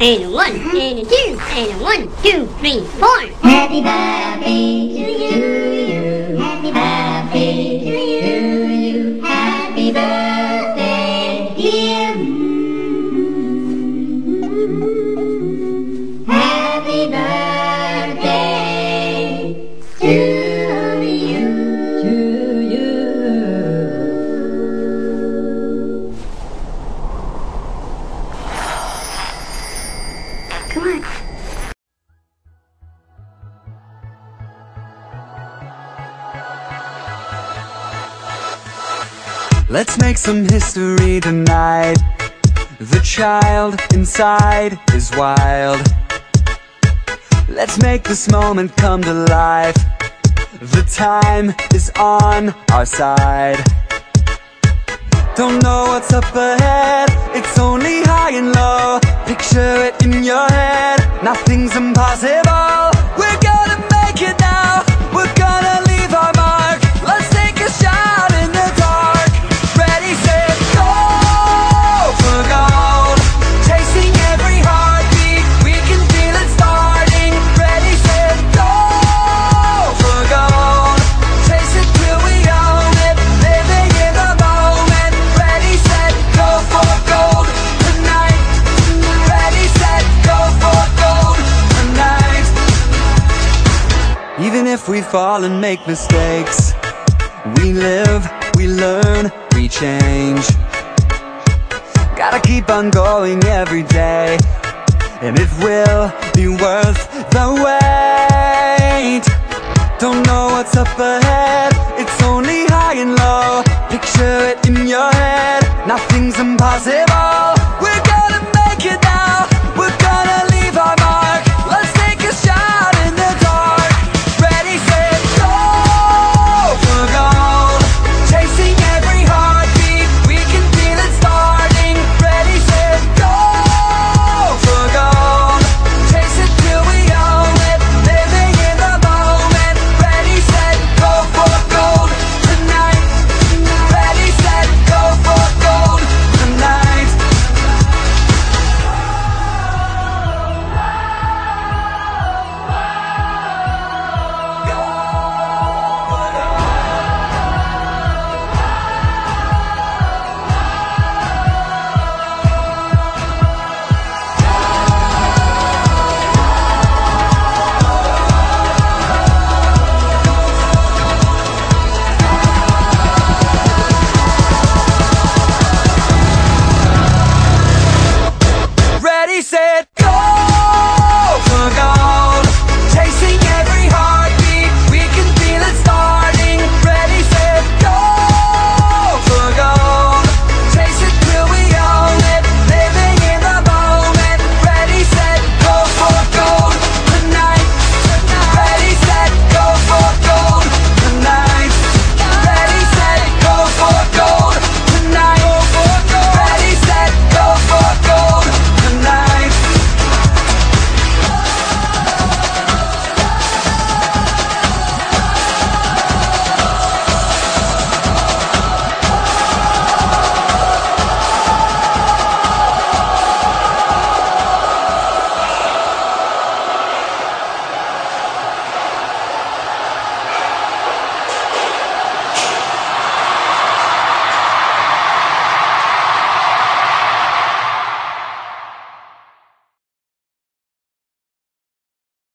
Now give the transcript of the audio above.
and a 1 and a 2 and a 1, 2, 3, 4. Happy birthday to you. Happy birthday to you. Happy birthday, dear. Happy birthday to you. To you. Come on. Let's make some history tonight. The child inside is wild. Let's make this moment come to life. The time is on our side. Don't know what's up ahead, it's only high and low. Picture it in your head, nothing's impossible. We're gonna make it now, we're gonna leave our mark. Let's take a shot in the dark. Ready, set, go for gold. Chasing every heartbeat, we can feel it starting. Ready, set, go for gold. Chase it till we own it, living in the moment. Ready, set, go for gold tonight. Ready, set, go for gold tonight. Even if we fall and make mistakes, we live, we learn, we change. Gotta keep on going every day, and it will be worth the wait. Don't know what's up ahead, it's only high and low. Picture it in your head, nothing's impossible.